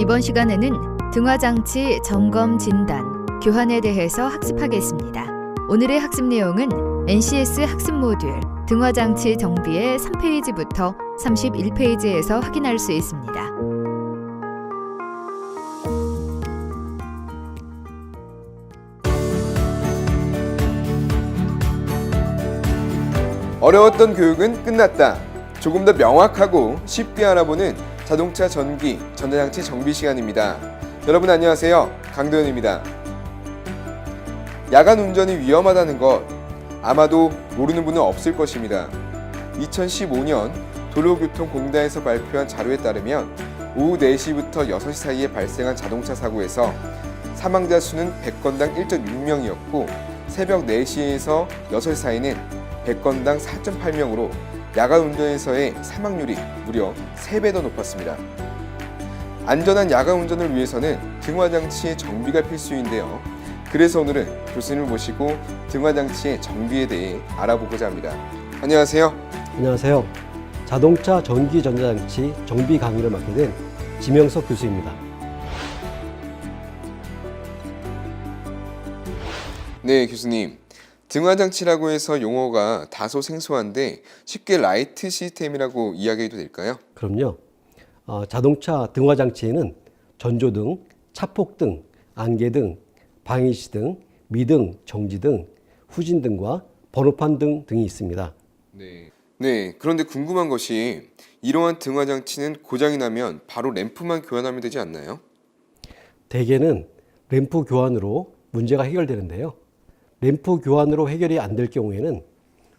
이번 시간에는 등화장치 점검 진단, 교환에 대해서 학습하겠습니다. 오늘의 학습 내용은 NCS 학습 모듈 등화장치 정비의 3페이지부터 31페이지에서 확인할 수 있습니다. 어려웠던 교육은 끝났다. 조금 더 명확하고 쉽게 알아보는 자동차 전기, 전자장치 정비 시간입니다. 여러분 안녕하세요. 강도현입니다. 야간 운전이 위험하다는 것 아마도 모르는 분은 없을 것입니다. 2015년 도로교통공단에서 발표한 자료에 따르면 오후 4시부터 6시 사이에 발생한 자동차 사고에서 사망자 수는 100건당 1.6명이었고 새벽 4시에서 6시 사이는 100건당 4.8명으로 야간 운전에서의 사망률이 무려 3배 더 높았습니다. 안전한 야간 운전을 위해서는 등화장치의 정비가 필수인데요. 그래서 오늘은 교수님을 모시고 등화장치의 정비에 대해 알아보고자 합니다. 안녕하세요. 안녕하세요. 자동차 전기 전자장치 정비 강의를 맡게 된 지명석 교수입니다. 네, 교수님. 등화장치라고 해서 용어가 다소 생소한데 쉽게 라이트 시스템이라고 이야기해도 될까요? 그럼요. 자동차 등화장치에는 전조등, 차폭등, 안개등, 방해시등, 미등, 정지등, 후진등과 번호판 등이 있습니다. 네, 그런데 궁금한 것이 이러한 등화장치는 고장이 나면 바로 램프만 교환하면 되지 않나요? 대개는 램프 교환으로 문제가 해결되는데요. 램프 교환으로 해결이 안 될 경우에는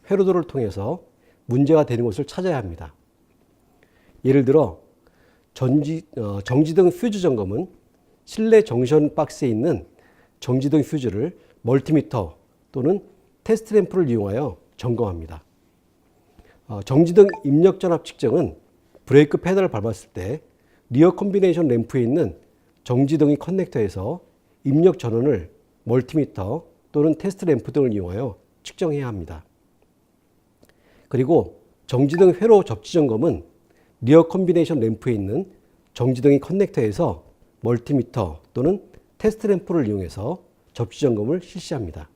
회로도를 통해서 문제가 되는 곳을 찾아야 합니다. 예를 들어 정지등 퓨즈 점검은 실내 정션 박스에 있는 정지등 퓨즈를 멀티미터 또는 테스트 램프를 이용하여 점검합니다. 정지등 입력 전압 측정은 브레이크 페달을 밟았을 때 리어 콤비네이션 램프에 있는 정지등의 커넥터에서 입력 전원을 멀티미터 또는 테스트 램프 등을 이용하여 측정해야 합니다. 그리고 정지등 회로 접지 점검은 리어 콤비네이션 램프에 있는 정지등의 커넥터에서 멀티미터 또는 테스트 램프를 이용해서 접지 점검을 실시합니다.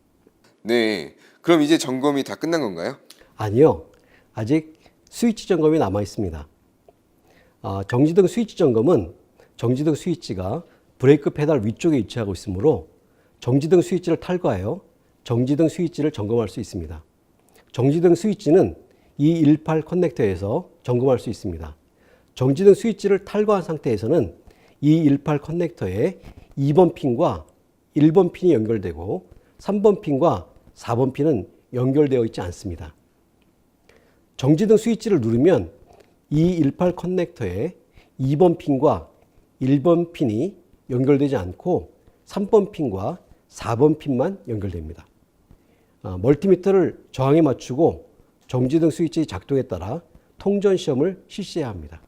네, 그럼 이제 점검이 다 끝난 건가요? 아니요. 아직 스위치 점검이 남아 있습니다. 정지등 스위치 점검은 정지등 스위치가 브레이크 페달 위쪽에 위치하고 있으므로 정지등 스위치를 탈거하여 정지등 스위치를 점검할 수 있습니다. 정지등 스위치는 218 커넥터에서 점검할 수 있습니다. 정지등 스위치를 탈거한 상태에서는 218 커넥터에 2번 핀과 1번 핀이 연결되고 3번 핀과 4번 핀은 연결되어 있지 않습니다. 정지등 스위치를 누르면 218 커넥터에 2번 핀과 1번 핀이 연결되지 않고 3번 핀과 4번 핀만 연결됩니다. 멀티미터를 저항에 맞추고 정지등 스위치 작동에 따라 통전 시험을 실시해야 합니다.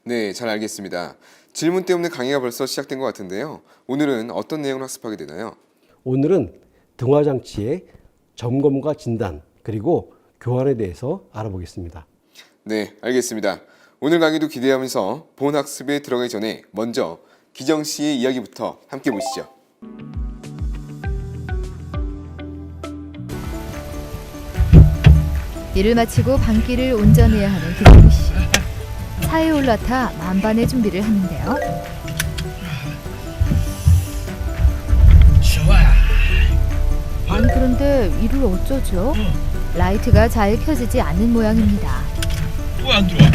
네, 잘 알겠습니다. 질문 때문에 강의가 벌써 시작된 것 같은데요. 오늘은 어떤 내용을 학습하게 되나요? 오늘은 등화장치의 점검과 진단 그리고 교환에 대해서 알아보겠습니다. 네, 알겠습니다. 오늘 강의도 기대하면서 본 학습에 들어가기 전에 먼저 기정 씨의 이야기부터 함께 보시죠. 일을 마치고 밤길을 운전해야 하는 기정 씨. 차에 올라타 만반의 준비를 하는데요. 아니 그런데 이를 어쩌죠? 라이트가 잘 켜지지 않는 모양입니다. 왜 안 들어와?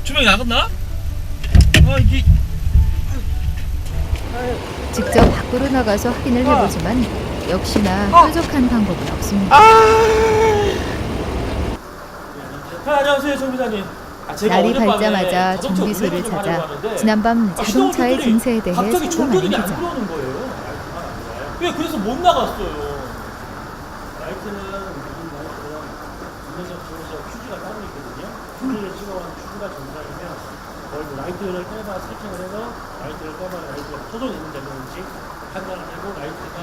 조명이 나갔나? 이게 직접 밖으로 나가서 확인을 해보지만 역시나 뾰족한 방법은 없습니다. 안녕하세요, 정비사님. 날이 밝자마자 정비소를 찾아 지난밤 자동차의 증세에 대해 갑자기 설명하는 전기들이 안 기자. 들어오는 거예요. 왜 그래서 못 나갔어요? 라이트는 운전석 조수석 퓨즈가 따로 있거든요. 퓨즈를 찍어온 퓨즈가 정상이면 거의 라이트를 빼봐 세팅을 해서 라이트를 빼봐 라이트가 소존이 있는지 없는지 판단을 하고 라이트가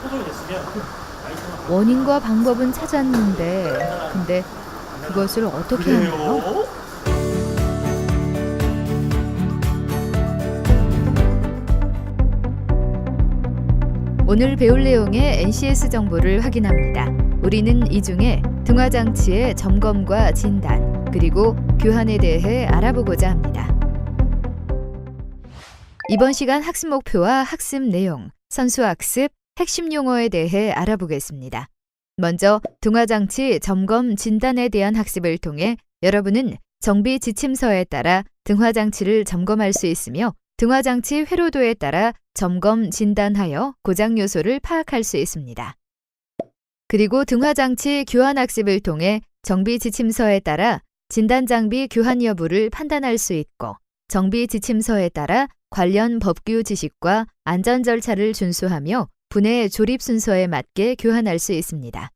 소존이 됐으면 라이트만 원인과 방법은 찾았는데 근데 그것을 어떻게 하나요? 오늘 배울 내용의 NCS 정보를 확인합니다. 우리는 이 중에 등화장치의 점검과 진단, 그리고 교환에 대해 알아보고자 합니다. 이번 시간 학습 목표와 학습 내용, 선수학습, 핵심 용어에 대해 알아보겠습니다. 먼저 등화장치 점검 진단에 대한 학습을 통해 여러분은 정비 지침서에 따라 등화장치를 점검할 수 있으며 등화장치 회로도에 따라 점검 진단하여 고장 요소를 파악할 수 있습니다. 그리고 등화장치 교환 학습을 통해 정비 지침서에 따라 진단 장비 교환 여부를 판단할 수 있고 정비 지침서에 따라 관련 법규 지식과 안전 절차를 준수하며 분해 조립 순서에 맞게 교환할 수 있습니다.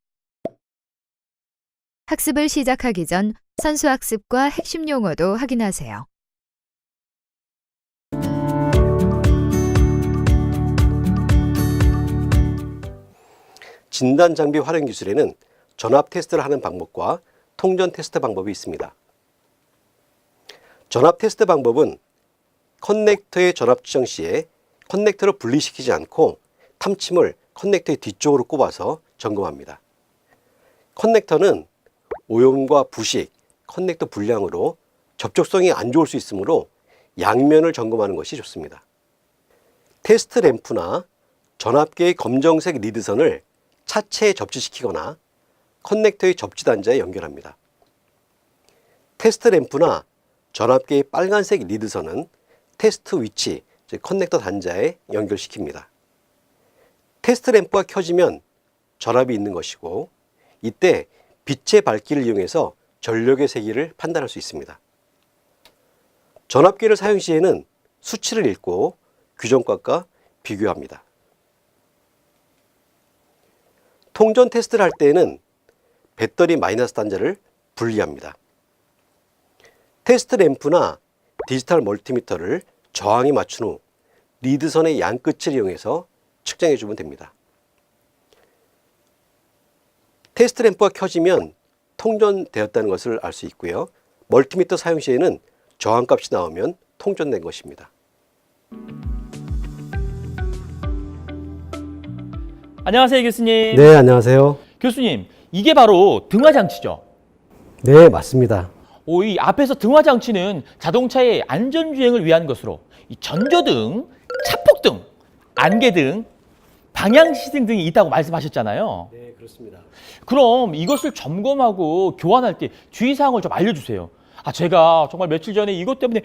학습을 시작하기 전 선수학습과 핵심 용어도 확인하세요. 진단 장비 활용 기술에는 전압 테스트를 하는 방법과 통전 테스트 방법이 있습니다. 전압 테스트 방법은 커넥터의 전압 지정 시에 커넥터를 분리시키지 않고 탐침을 커넥터의 뒤쪽으로 꼽아서 점검합니다. 커넥터는 오염과 부식, 커넥터 불량으로 접촉성이 안 좋을 수 있으므로 양면을 점검하는 것이 좋습니다. 테스트 램프나 전압계의 검정색 리드선을 차체에 접지시키거나 커넥터의 접지 단자에 연결합니다. 테스트 램프나 전압계의 빨간색 리드선은 테스트 위치, 즉 커넥터 단자에 연결시킵니다. 테스트 램프가 켜지면 전압이 있는 것이고 이때 빛의 밝기를 이용해서 전력의 세기를 판단할 수 있습니다. 전압계를 사용 시에는 수치를 읽고 규정값과 비교합니다. 통전 테스트를 할 때에는 배터리 마이너스 단자를 분리합니다. 테스트 램프나 디지털 멀티미터를 저항에 맞춘 후 리드선의 양끝을 이용해서 측정해 주면 됩니다. 테스트 램프가 켜지면 통전되었다는 것을 알 수 있고요. 멀티미터 사용 시에는 저항값이 나오면 통전된 것입니다. 안녕하세요, 교수님. 네, 안녕하세요. 교수님, 이게 바로 등화장치죠? 네, 맞습니다. 이 앞에서 등화장치는 자동차의 안전주행을 위한 것으로 이 전조등, 차폭등, 안개등, 방향시등 등이 있다고 말씀하셨잖아요. 네, 그렇습니다. 그럼 이것을 점검하고 교환할 때 주의사항을 좀 알려주세요. 제가 정말 며칠 전에 이것 때문에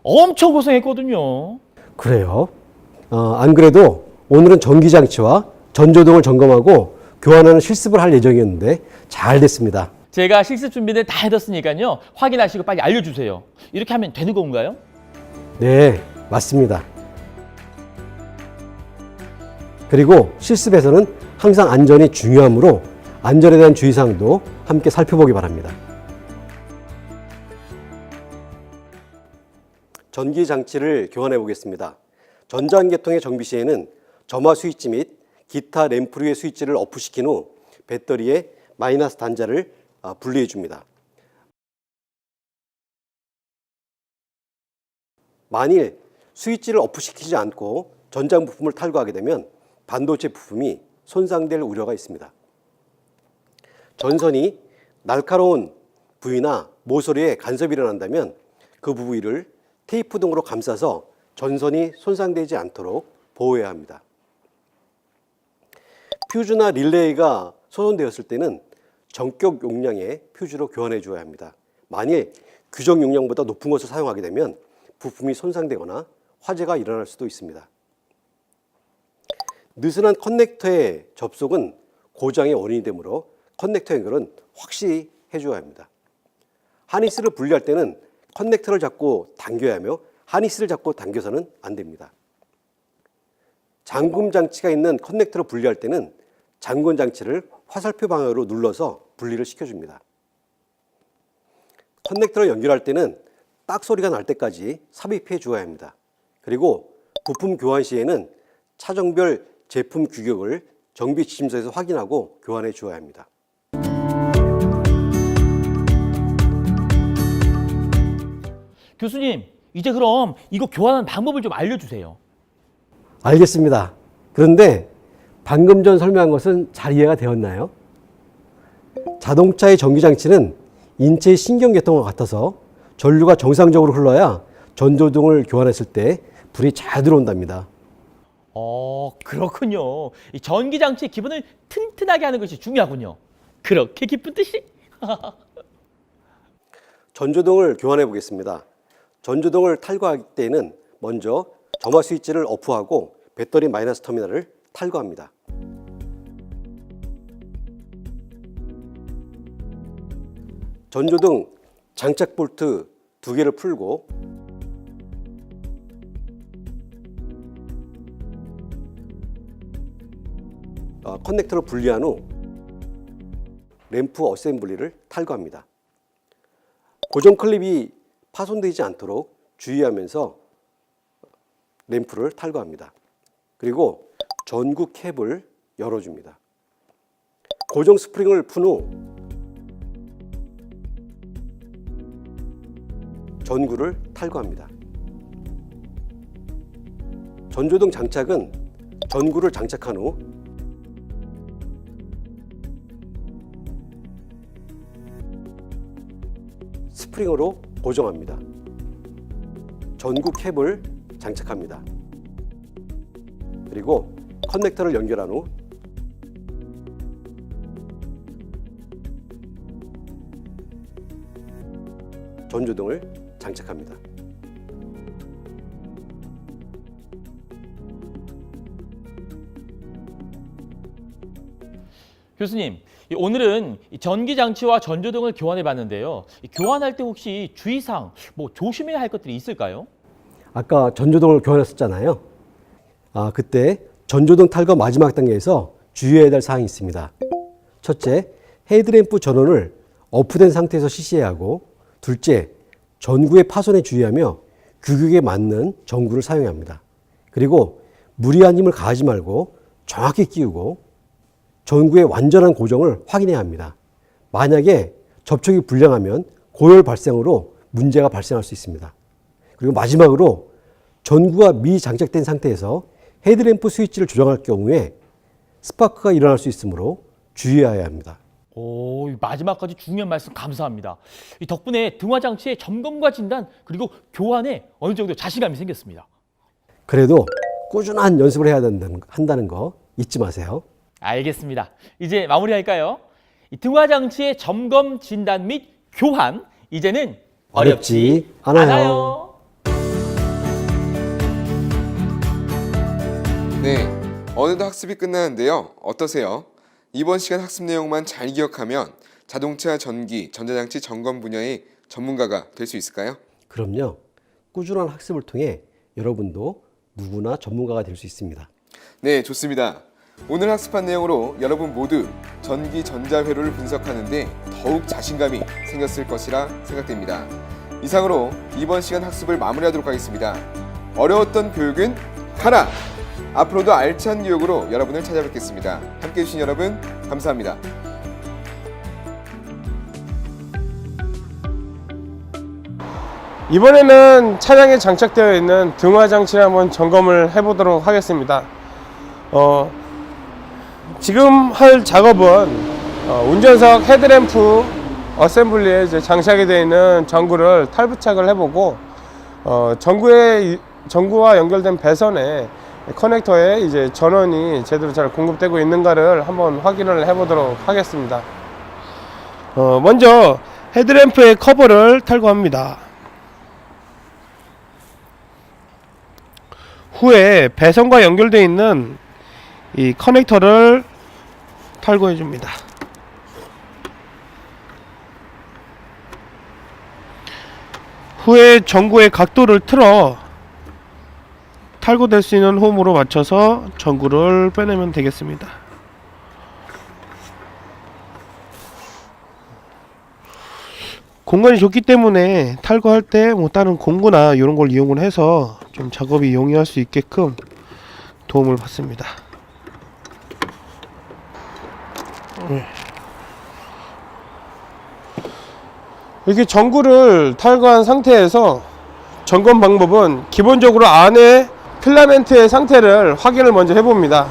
엄청 고생했거든요. 그래요? 안 그래도 오늘은 전기장치와 전조등을 점검하고 교환하는 실습을 할 예정이었는데 잘 됐습니다. 제가 실습 준비를 다 해뒀으니까요. 확인하시고 빨리 알려주세요. 이렇게 하면 되는 건가요? 네, 맞습니다. 그리고 실습에서는 항상 안전이 중요하므로 안전에 대한 주의사항도 함께 살펴보기 바랍니다. 전기장치를 교환해 보겠습니다. 전자안개통의 정비 시에는 점화 스위치 및 기타 램프류의 스위치를 오프시킨 후 배터리의 마이너스 단자를 분리해 줍니다. 만일 스위치를 오프시키지 않고 전장 부품을 탈거하게 되면 반도체 부품이 손상될 우려가 있습니다. 전선이 날카로운 부위나 모서리에 간섭이 일어난다면 그 부위를 테이프 등으로 감싸서 전선이 손상되지 않도록 보호해야 합니다. 퓨즈나 릴레이가 손상되었을 때는 전격 용량의 퓨즈로 교환해 줘야 합니다. 만일 규정 용량보다 높은 것을 사용하게 되면 부품이 손상되거나 화재가 일어날 수도 있습니다. 느슨한 커넥터의 접속은 고장의 원인이 되므로 커넥터 연결은 확실히 해줘야 합니다. 하니스를 분리할 때는 커넥터를 잡고 당겨야 하며 하니스를 잡고 당겨서는 안 됩니다. 잠금 장치가 있는 커넥터를 분리할 때는 잠금 장치를 화살표 방향으로 눌러서 분리를 시켜줍니다. 커넥터를 연결할 때는 딱 소리가 날 때까지 삽입해 주어야 합니다. 그리고 부품 교환 시에는 차종별 제품 규격을 정비 지침서에서 확인하고 교환해 주어야 합니다. 교수님, 이제 그럼 이거 교환하는 방법을 좀 알려주세요. 알겠습니다. 그런데 방금 전 설명한 것은 잘 이해가 되었나요? 자동차의 전기장치는 인체의 신경계통과 같아서 전류가 정상적으로 흘러야 전조등을 교환했을 때 불이 잘 들어온답니다. 그렇군요. 이 전기장치의 기본을 튼튼하게 하는 것이 중요하군요. 그렇게 기쁜 뜻이? 전조등을 교환해 보겠습니다. 전조등을 탈거할 때에는 먼저 점화 스위치를 오프하고 배터리 마이너스 터미널을 탈거합니다. 전조등 장착 볼트 2개를 풀고 커넥터를 분리한 후 램프 어셈블리를 탈거합니다. 고정 클립이 파손되지 않도록 주의하면서 램프를 탈거합니다. 그리고 전구 캡을 열어줍니다. 고정 스프링을 푼 후 전구를 탈거합니다. 전조등 장착은 전구를 장착한 후 스프링으로 고정합니다. 전구 캡을 장착합니다. 그리고 커넥터를 연결한 후 전조등을 장착합니다. 교수님, 오늘은 전기장치와 전조등을 교환해 봤는데요. 교환할 때 혹시 주의사항, 조심해야 할 것들이 있을까요? 아까 전조등을 교환했었잖아요. 그때 전조등 탈거 마지막 단계에서 주의해야 될 사항이 있습니다. 첫째, 헤드램프 전원을 오프된 상태에서 CC해야 하고, 둘째, 전구의 파손에 주의하며 규격에 맞는 전구를 사용해야 합니다. 그리고 무리한 힘을 가하지 말고 정확히 끼우고 전구의 완전한 고정을 확인해야 합니다. 만약에 접촉이 불량하면 고열 발생으로 문제가 발생할 수 있습니다. 그리고 마지막으로 전구가 미장착된 상태에서 헤드램프 스위치를 조정할 경우에 스파크가 일어날 수 있으므로 주의해야 합니다. 마지막까지 중요한 말씀 감사합니다. 이 덕분에 등화장치의 점검과 진단 그리고 교환에 어느 정도 자신감이 생겼습니다. 그래도 꾸준한 연습을 해야 한다는 거 잊지 마세요. 알겠습니다. 이제 마무리할까요? 이 등화장치의 점검, 진단 및 교환, 이제는 어렵지 않아요. 네, 어느덧 학습이 끝나는데요. 어떠세요? 이번 시간 학습 내용만 잘 기억하면 자동차, 전기, 전자장치 점검 분야의 전문가가 될 수 있을까요? 그럼요. 꾸준한 학습을 통해 여러분도 누구나 전문가가 될 수 있습니다. 네, 좋습니다. 오늘 학습한 내용으로 여러분 모두 전기, 전자 회로를 분석하는데 더욱 자신감이 생겼을 것이라 생각됩니다. 이상으로 이번 시간 학습을 마무리하도록 하겠습니다. 어려웠던 교육은 하나! 앞으로도 알찬 교육으로 여러분을 찾아뵙겠습니다. 함께해 주신 여러분 감사합니다. 이번에는 차량에 장착되어 있는 등화 장치를 한번 점검을 해보도록 하겠습니다. 지금 할 작업은 운전석 헤드램프 어셈블리에 이제 장착이 되어 있는 전구를 탈부착을 해보고 전구와 연결된 배선에 커넥터에 이제 전원이 제대로 잘 공급되고 있는가를 한번 확인을 해보도록 하겠습니다. 먼저 헤드램프의 커버를 탈거합니다. 후에 배선과 연결되어 있는 이 커넥터를 탈거해 줍니다. 후에 전구의 각도를 틀어 탈거될 수 있는 홈으로 맞춰서 전구를 빼내면 되겠습니다. 공간이 좁기 때문에 탈거할 때 다른 공구나 이런 걸 이용을 해서 좀 작업이 용이할 수 있게끔 도움을 받습니다. 이렇게 전구를 탈거한 상태에서 점검 방법은 기본적으로 안에 필라멘트의 상태를 확인을 먼저 해봅니다.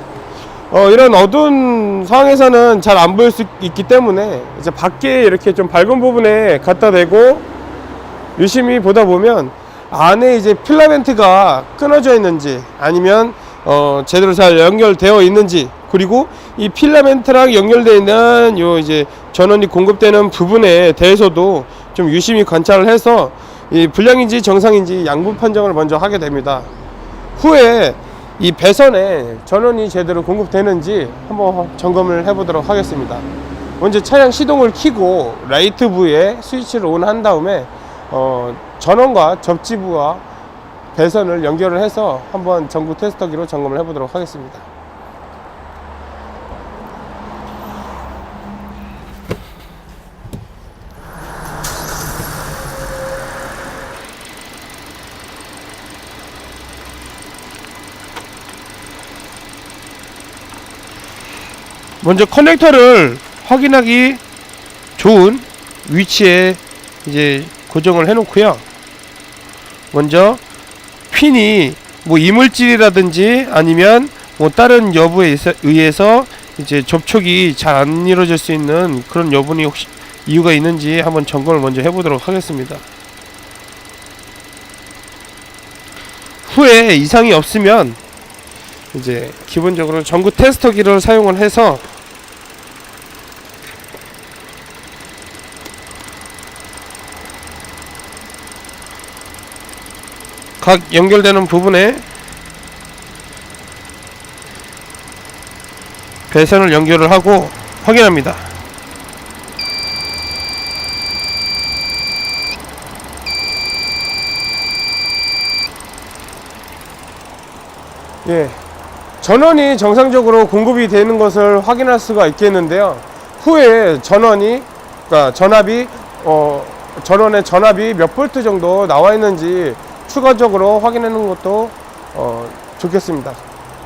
이런 어두운 상황에서는 잘 안 보일 수 있기 때문에 이제 밖에 이렇게 좀 밝은 부분에 갖다 대고 유심히 보다 보면 안에 이제 필라멘트가 끊어져 있는지 아니면 제대로 잘 연결되어 있는지, 그리고 이 필라멘트랑 연결되어 있는 요 이제 전원이 공급되는 부분에 대해서도 좀 유심히 관찰을 해서 이 불량인지 정상인지 양분 판정을 먼저 하게 됩니다. 후에 이 배선에 전원이 제대로 공급되는지 한번 점검을 해보도록 하겠습니다. 먼저 차량 시동을 켜고 라이트 부에 스위치를 온 한 다음에 전원과 접지부와 배선을 연결을 해서 한번 전구 테스터기로 점검을 해보도록 하겠습니다. 먼저 커넥터를 확인하기 좋은 위치에 이제 고정을 해 놓고요. 먼저 핀이 뭐 이물질이라든지 아니면 뭐 다른 여부에 의해서 이제 접촉이 잘 안 이루어질 수 있는 그런 여분이 혹시 이유가 있는지 한번 점검을 먼저 해보도록 하겠습니다. 후에 이상이 없으면 이제 기본적으로 전구 테스터기를 사용을 해서 각 연결되는 부분에 배선을 연결을 하고 확인합니다. 예, 전원이 정상적으로 공급이 되는 것을 확인할 수가 있겠는데요. 후에 전원이, 그러니까 전압이 전원의 전압이 몇 볼트 정도 나와 있는지 추가적으로 확인하는 것도 좋겠습니다.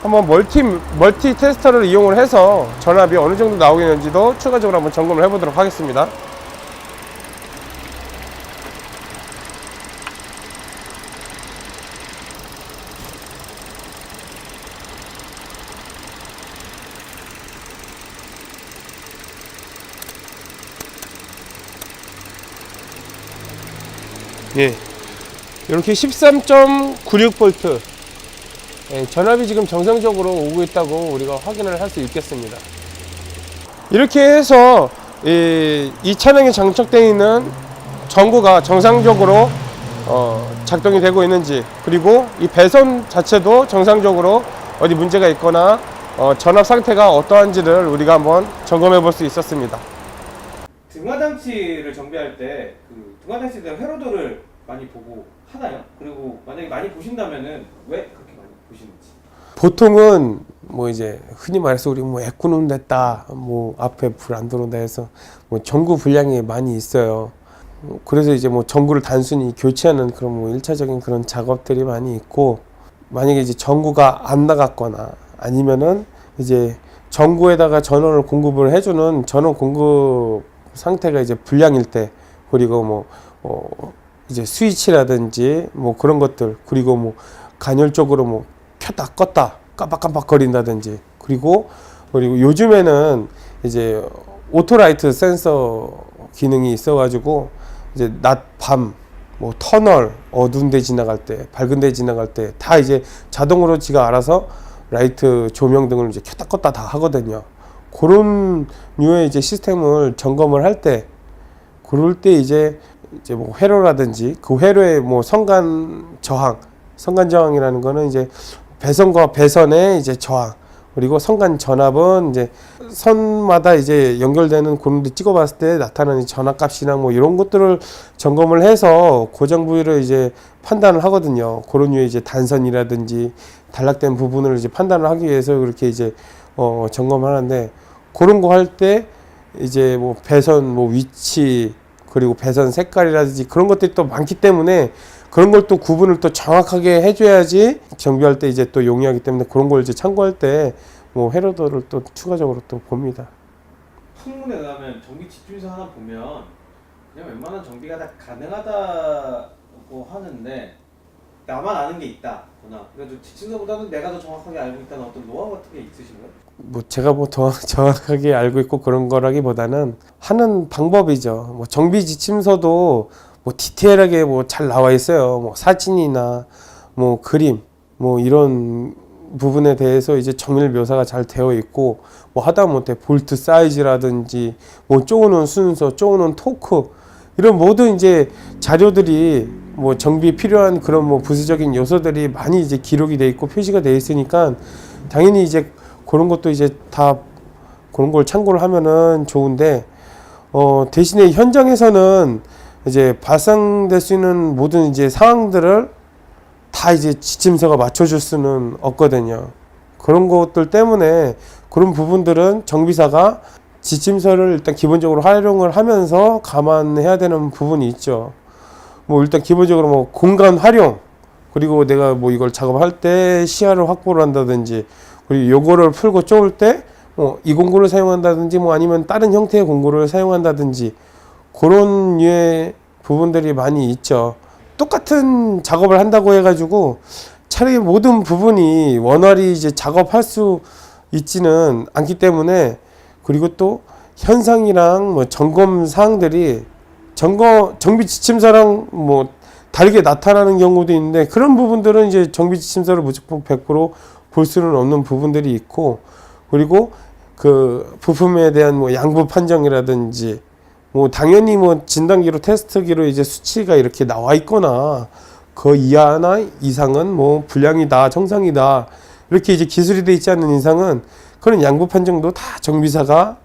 한번 멀티 테스터를 이용을 해서 전압이 어느 정도 나오고 있는지도 추가적으로 한번 점검을 해보도록 하겠습니다. 예, 이렇게 13.96V 전압이 지금 정상적으로 오고 있다고 우리가 확인을 할 수 있겠습니다. 이렇게 해서 이 차량에 장착되어 있는 전구가 정상적으로 작동이 되고 있는지, 그리고 이 배선 자체도 정상적으로 어디 문제가 있거나 전압 상태가 어떠한지를 우리가 한번 점검해 볼 수 있었습니다. 등화장치를 정비할 때 그 등화장치에 대한 회로도를 많이 보고 하나요? 그리고 만약에 많이 보신다면은 왜 그렇게 많이 보시는지? 보통은 뭐 이제 흔히 말해서 우리 뭐 애꾸놈 됐다, 뭐 앞에 불 안 들어온다 해서 뭐 전구 불량이 많이 있어요. 그래서 이제 뭐 전구를 단순히 교체하는 그런 뭐 1차적인 그런 작업들이 많이 있고, 만약에 이제 전구가 안 나갔거나 아니면은 이제 전구에다가 전원을 공급을 해주는 전원 공급 상태가 이제 불량일 때, 그리고 뭐 이제 스위치라든지 뭐 그런 것들, 그리고 뭐 간헐적으로 뭐 켰다 껐다 깜빡깜빡 거린다든지, 그리고 요즘에는 이제 오토라이트 센서 기능이 있어가지고 이제 낮, 밤, 뭐 터널, 어두운 데 지나갈 때, 밝은 데 지나갈 때 다 이제 자동으로 지가 알아서 라이트 조명 등을 이제 켰다 껐다 다 하거든요. 그런 류의 이제 시스템을 점검을 할 때, 그럴 때 이제 뭐 회로라든지 그 회로의 뭐 성간 저항이라는 거는 이제 배선과 배선의 이제 저항, 그리고 성간 전압은 이제 선마다 이제 연결되는 그런 데 찍어봤을 때 나타나는 전압값이나 뭐 이런 것들을 점검을 해서 고정 부위를 이제 판단을 하거든요. 그런 류의 이제 단선이라든지 단락된 부분을 이제 판단을 하기 위해서 그렇게 이제 점검하는데, 그런 거 할 때 이제 뭐 배선 뭐 위치, 그리고 배선 색깔이라든지 그런 것들이 또 많기 때문에 그런 걸 또 구분을 또 정확하게 해줘야지 정비할 때 이제 또 용이하기 때문에 그런 걸 이제 참고할 때 뭐 회로도를 또 추가적으로 또 봅니다. 풍문에 의하면 전기 집중소 하나 보면 그냥 웬만한 정비가 다 가능하다고 하는데, 나만 아는 게 있다거나 그래도 지침서보다는 내가 더 정확하게 알고 있다는 어떤 노하우 같은 게 있으신가요? 뭐 제가 뭐 더 정확하게 알고 있고 그런 거라기보다는 하는 방법이죠. 뭐 정비 지침서도 뭐 디테일하게 뭐 잘 나와 있어요. 뭐 사진이나 뭐 그림 뭐 이런 부분에 대해서 이제 정밀 묘사가 잘 되어 있고 뭐 하다못해 볼트 사이즈라든지 뭐 쪼는 순서, 쪼는 토크 이런 모든 이제 자료들이 뭐 정비에 필요한 그런 뭐 부수적인 요소들이 많이 이제 기록이 돼 있고 표시가 돼 있으니까 당연히 이제 그런 것도 이제 다 그런 걸 참고를 하면은 좋은데 대신에 현장에서는 이제 발생될 수 있는 모든 이제 상황들을 다 이제 지침서가 맞춰줄 수는 없거든요. 그런 것들 때문에 그런 부분들은 정비사가 지침서를 일단 기본적으로 활용을 하면서 감안해야 되는 부분이 있죠. 뭐 일단 기본적으로 뭐 공간 활용 그리고 내가 뭐 이걸 작업할 때 시야를 확보를 한다든지 그리고 요거를 풀고 쪼을 때 이 공구를 사용한다든지 뭐 아니면 다른 형태의 공구를 사용한다든지 그런 류의 부분들이 많이 있죠. 똑같은 작업을 한다고 해가지고 차라리 모든 부분이 원활히 이제 작업할 수 있지는 않기 때문에 그리고 또 현상이랑 뭐 점검 사항들이 정비 지침서랑 뭐 다르게 나타나는 경우도 있는데 그런 부분들은 이제 정비 지침서를 무조건 100% 볼 수는 없는 부분들이 있고 그리고 그 부품에 대한 뭐 양부 판정이라든지 뭐 당연히 뭐 진단기로 테스트기로 이제 수치가 이렇게 나와 있거나 그 이하나 이상은 뭐 불량이다 정상이다 이렇게 이제 기술이 돼 있지 않는 이상은 그런 양부 판정도 다 정비사가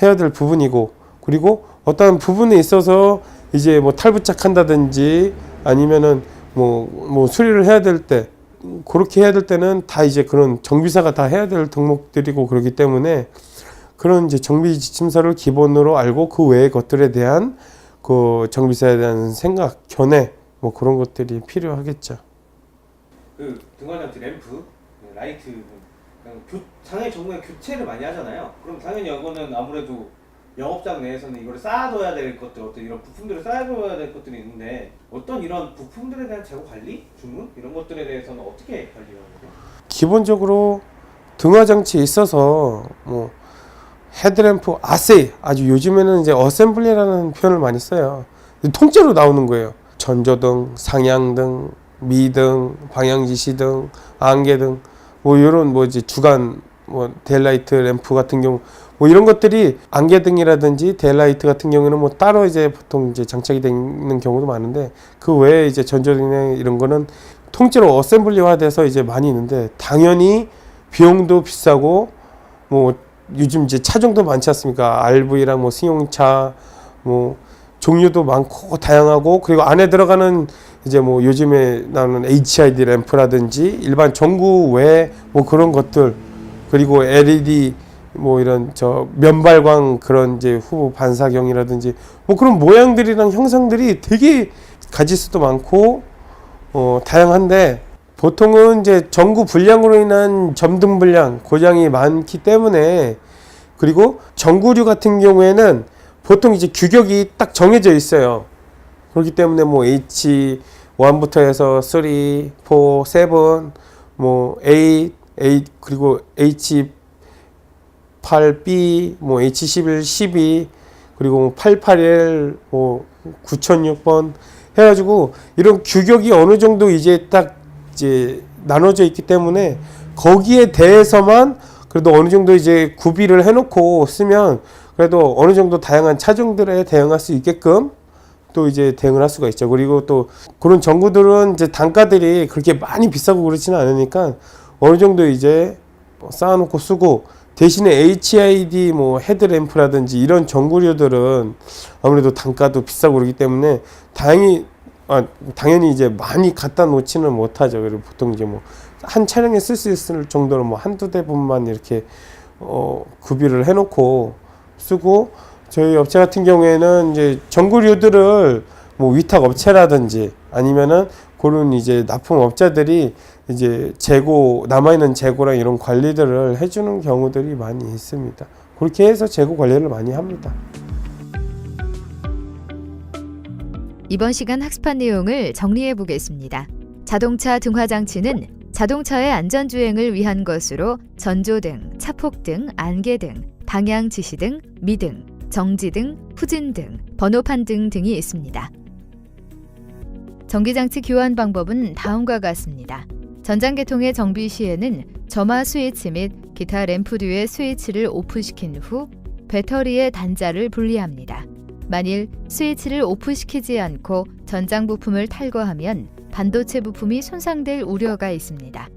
해야 될 부분이고 그리고 어떤 부분에 있어서 이제 뭐 탈부착한다든지 아니면은 뭐 수리를 해야 될 때 그렇게 해야 될 때는 다 이제 그런 정비사가 다 해야 될 덕목들이고 그렇기 때문에 그런 이제 정비 지침서를 기본으로 알고 그 외의 것들에 대한 그 정비사에 대한 생각, 견해 뭐 그런 것들이 필요하겠죠. 그 등화장치 램프, 라이트 당연히 전국에 교체를 많이 하잖아요. 그럼 당연히 이거는 아무래도 영업장 내에서는 이걸 쌓아둬야 될 것들, 어떤 이런 부품들을 쌓아둬야 될 것들이 있는데 어떤 이런 부품들에 대한 재고 관리, 주문 이런 것들에 대해서는 어떻게 관리하는 거예요? 기본적으로 등화장치에 있어서 뭐 헤드램프 아세이 아주 요즘에는 이제 어셈블리라는 표현을 많이 써요. 통째로 나오는 거예요. 전조등, 상향등, 미등, 방향지시등, 안개등 뭐 이런 뭐 이제 주간 뭐 데일라이트 램프 같은 경우 뭐 이런 것들이 안개등이라든지 데일라이트 같은 경우는 뭐 따로 이제 보통 이제 장착이 되는 경우도 많은데 그 외에 이제 전조등이나 이런 거는 통째로 어셈블리화돼서 이제 많이 있는데 당연히 비용도 비싸고 뭐 요즘 이제 차종도 많지 않습니까? RV랑 뭐 승용차 뭐 종류도 많고 다양하고 그리고 안에 들어가는 이제 뭐 요즘에 나오는 HID 램프라든지 일반 전구 외 뭐 그런 것들 그리고 LED 뭐 이런 저 면발광 그런 이제 후보 반사경이라든지 뭐 그런 모양들이랑 형상들이 되게 가지수도 많고 다양한데 보통은 이제 전구 불량으로 인한 점등 불량 고장이 많기 때문에 그리고 전구류 같은 경우에는 보통 이제 규격이 딱 정해져 있어요. 그렇기 때문에 뭐 H1부터 해서 3, 4, 7, 뭐 8 그리고 H8B, 뭐 H11, 12 그리고 881, 뭐 9006번 해가지고 이런 규격이 어느 정도 이제 딱 이제 나눠져 있기 때문에 거기에 대해서만 그래도 어느 정도 이제 구비를 해놓고 쓰면 그래도 어느 정도 다양한 차종들에 대응할 수 있게끔 또 이제 대응을 할 수가 있죠. 그리고 또 그런 전구들은 이제 단가들이 그렇게 많이 비싸고 그렇지는 않으니까 어느 정도 이제 쌓아놓고 쓰고 대신에 HID 뭐 헤드램프라든지 이런 전구류들은 아무래도 단가도 비싸고 그러기 때문에 당연히 이제 많이 갖다 놓지는 못하죠. 그리고 보통 이제 뭐 한 차량에 쓸 수 있을 정도로 뭐 한두 대분만 이렇게 구비를 해놓고 쓰고 저희 업체 같은 경우에는 이제 전구류들을 뭐 위탁 업체라든지 아니면은 그런 이제 납품업자들이 이제 재고 남아있는 재고랑 이런 관리들을 해주는 경우들이 많이 있습니다. 그렇게 해서 재고 관리를 많이 합니다. 이번 시간 학습한 내용을 정리해 보겠습니다. 자동차 등화장치는 자동차의 안전주행을 위한 것으로 전조등, 차폭등, 안개등, 방향 지시 등, 미등, 정지등, 후진등, 번호판 등이 있습니다. 전기장치 교환 방법은 다음과 같습니다. 전장계통의 정비 시에는 점화 스위치 및 기타 램프 뒤의 스위치를 오프시킨 후 배터리의 단자를 분리합니다. 만일 스위치를 오프시키지 않고 전장 부품을 탈거하면 반도체 부품이 손상될 우려가 있습니다.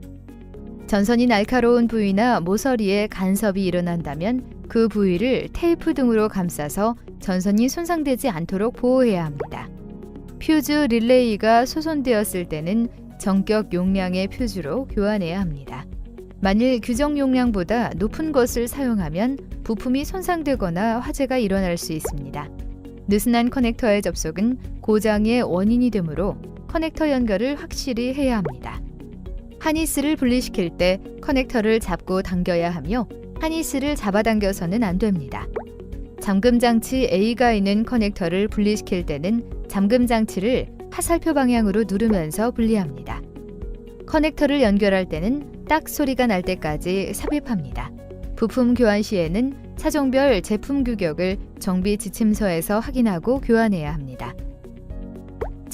전선이 날카로운 부위나 모서리에 간섭이 일어난다면 그 부위를 테이프 등으로 감싸서 전선이 손상되지 않도록 보호해야 합니다. 퓨즈 릴레이가 소손되었을 때는 정격 용량의 퓨즈로 교환해야 합니다. 만일 규정 용량보다 높은 것을 사용하면 부품이 손상되거나 화재가 일어날 수 있습니다. 느슨한 커넥터의 접속은 고장의 원인이 되므로 커넥터 연결을 확실히 해야 합니다. 하니스를 분리시킬 때 커넥터를 잡고 당겨야 하며 하니스를 잡아당겨서는 안 됩니다. 잠금 장치 A가 있는 커넥터를 분리시킬 때는 잠금 장치를 화살표 방향으로 누르면서 분리합니다. 커넥터를 연결할 때는 딱 소리가 날 때까지 삽입합니다. 부품 교환 시에는 차종별 제품 규격을 정비 지침서에서 확인하고 교환해야 합니다.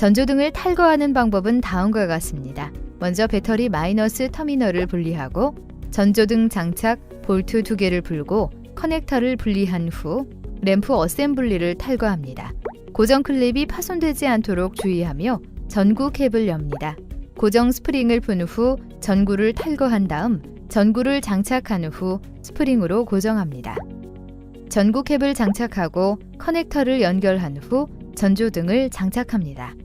전조등을 탈거하는 방법은 다음과 같습니다. 먼저 배터리 마이너스 터미널을 분리하고 전조등 장착 볼트 2개를 풀고 커넥터를 분리한 후 램프 어셈블리를 탈거합니다. 고정 클립이 파손되지 않도록 주의하며 전구 캡을 엽니다. 고정 스프링을 푼 후 전구를 탈거한 다음 전구를 장착한 후 스프링으로 고정합니다. 전구 캡을 장착하고 커넥터를 연결한 후 전조등을 장착합니다.